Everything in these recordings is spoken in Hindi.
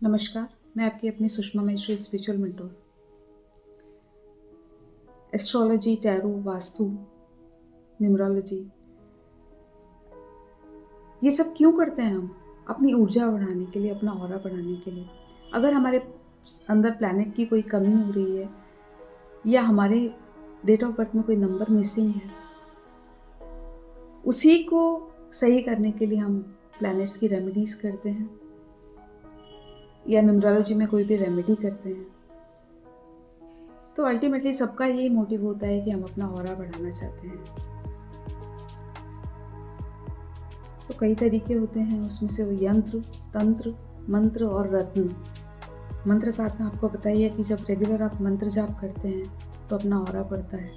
नमस्कार, मैं आपकी अपनी Sushma Maheshwari spiritual mentor. Astrology, tarot, vastu, numerology, ये सब क्यों करते हैं हम? अपनी ऊर्जा बढ़ाने के लिए, अपना ऑरा बढ़ाने के लिए। अगर हमारे अंदर प्लैनेट की कोई कमी हो रही है या हमारे डेट ऑफ बर्थ में कोई नंबर मिसिंग है, उसी को सही करने के लिए हम प्लैनेट्स की रेमेडीज़ करते हैं या न्यूमरोलॉजी में कोई भी रेमेडी करते हैं। तो अल्टीमेटली सबका यही मोटिव होता है कि हम अपना ऑरा बढ़ाना चाहते हैं। तो कई तरीके होते हैं, उसमें से वो यंत्र, तंत्र, मंत्र और रत्न। मंत्र साथ में आपको पता ही है कि जब रेगुलर आप मंत्र जाप करते हैं तो अपना ऑरा बढ़ता है।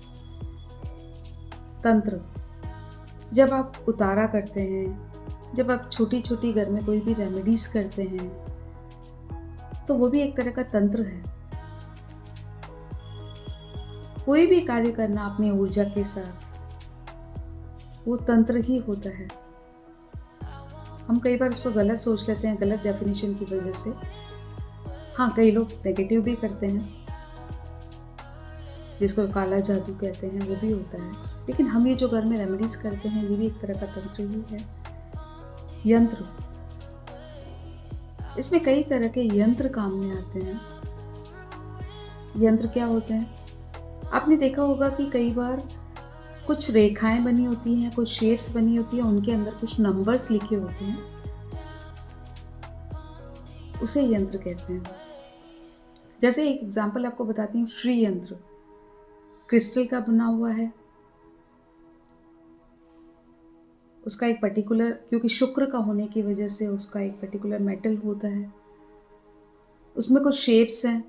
तंत्र, जब आप उतारा करते हैं, जब आप छोटी छोटी घर में कोई भी रेमेडीज करते हैं, तो वो भी एक तरह का तंत्र है। कोई भी कार्य करना अपनी ऊर्जा के साथ, वो तंत्र ही होता है। हम कई बार उसको गलत सोच लेते हैं, गलत डेफिनेशन की वजह से। हाँ, कई लोग नेगेटिव भी करते हैं, जिसको काला जादू कहते हैं, वो भी होता है। लेकिन हम ये जो घर में रेमेडीज करते हैं, ये भी एक तरह का तंत्र ही है। यंत्र, इसमें कई तरह के यंत्र काम में आते हैं। यंत्र क्या होते हैं? आपने देखा होगा कि कई बार कुछ रेखाएं बनी होती हैं, कुछ शेप्स बनी होती हैं, उनके अंदर कुछ नंबर्स लिखे होते हैं, उसे यंत्र कहते हैं। जैसे एक एग्जांपल आपको बताती हूँ, श्री यंत्र क्रिस्टल का बना हुआ है। उसका एक पर्टिकुलर, क्योंकि शुक्र का होने की वजह से उसका एक पर्टिकुलर मेटल होता है, उसमें कुछ शेप्स हैं,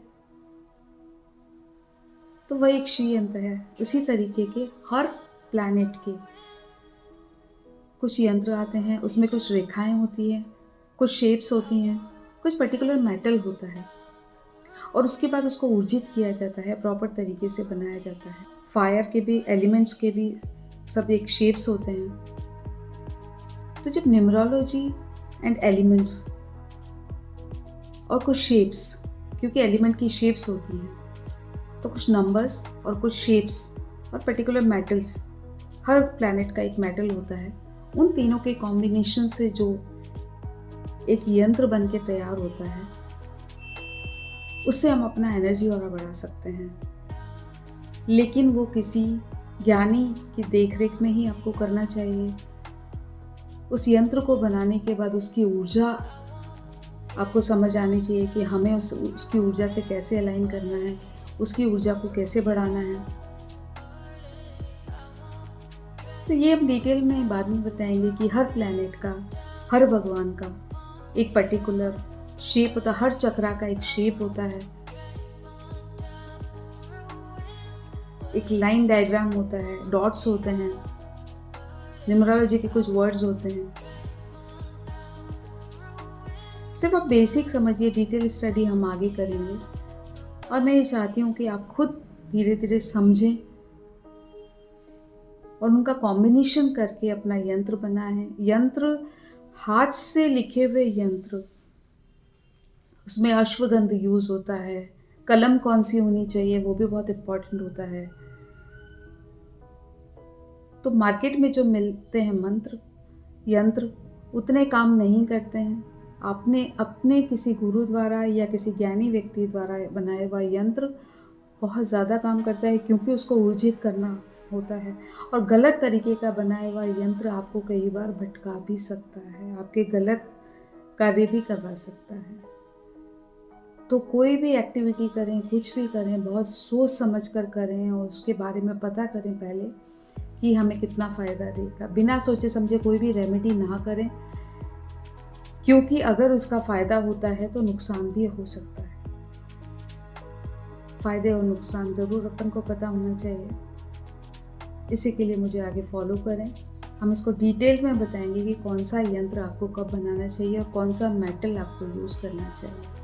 तो वह एक श्री यंत्र है। उसी तरीके के हर प्लैनेट के कुछ यंत्र आते हैं, उसमें कुछ रेखाएं होती हैं, कुछ शेप्स होती हैं, कुछ पर्टिकुलर मेटल होता है, और उसके बाद उसको ऊर्जित किया जाता है, प्रॉपर तरीके से बनाया जाता है। फायर के भी, एलिमेंट्स के भी सब एक शेप्स होते हैं। तो जब न्यूमरोलॉजी एंड एलिमेंट्स और कुछ शेप्स, क्योंकि एलिमेंट की शेप्स होती हैं, तो कुछ नंबर्स और कुछ शेप्स और पर्टिकुलर मेटल्स, हर प्लैनेट का एक मेटल होता है, उन तीनों के कॉम्बिनेशन से जो एक यंत्र बन के तैयार होता है, उससे हम अपना एनर्जी ऑरा बढ़ा सकते हैं। लेकिन वो किसी ज्ञानी की देखरेख में ही आपको करना चाहिए। उस यंत्र को बनाने के बाद उसकी ऊर्जा आपको समझ आनी चाहिए कि हमें उसकी ऊर्जा से कैसे अलाइन करना है, उसकी ऊर्जा को कैसे बढ़ाना है। तो ये हम डिटेल में बाद में बताएंगे कि हर प्लैनेट का, हर भगवान का एक पर्टिकुलर शेप होता है, हर चक्रा का एक शेप होता है, एक लाइन डायग्राम होता है, डॉट्स होते हैं, न्यूमरोलॉजी के कुछ वर्ड्स होते हैं। सिर्फ आप बेसिक समझिए, डिटेल स्टडी हम आगे करेंगे। और मैं ये चाहती हूँ कि आप खुद धीरे धीरे समझें और उनका कॉम्बिनेशन करके अपना यंत्र बनाएं। यंत्र हाथ से लिखे हुए यंत्र, उसमें अश्वगंध यूज होता है, कलम कौन सी होनी चाहिए वो भी बहुत इम्पोर्टेंट होता है। तो मार्केट में जो मिलते हैं मंत्र, यंत्र, उतने काम नहीं करते हैं। आपने अपने किसी गुरु द्वारा या किसी ज्ञानी व्यक्ति द्वारा बनाया हुआ यंत्र बहुत ज़्यादा काम करता है, क्योंकि उसको ऊर्जित करना होता है। और गलत तरीके का बनाया हुआ यंत्र आपको कई बार भटका भी सकता है, आपके गलत कार्य भी करवा सकता है। तो कोई भी एक्टिविटी करें, कुछ भी करें, बहुत सोच समझ कर करें और उसके बारे में पता करें पहले कि हमें कितना फ़ायदा देगा। बिना सोचे समझे कोई भी रेमेडी ना करें, क्योंकि अगर उसका फ़ायदा होता है तो नुकसान भी हो सकता है। फ़ायदे और नुकसान ज़रूर अपन को पता होना चाहिए। इसी के लिए मुझे आगे फॉलो करें। हम इसको डिटेल में बताएंगे कि कौन सा यंत्र आपको कब बनाना चाहिए और कौन सा मेटल आपको यूज़ करना चाहिए।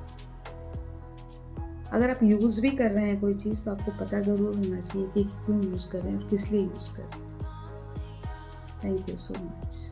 अगर आप यूज़ भी कर रहे हैं कोई चीज़, तो आपको पता ज़रूर होना चाहिए कि क्यों यूज़ कर रहे हैं और किस लिए यूज़ कर रहे हैं। Thank you so much.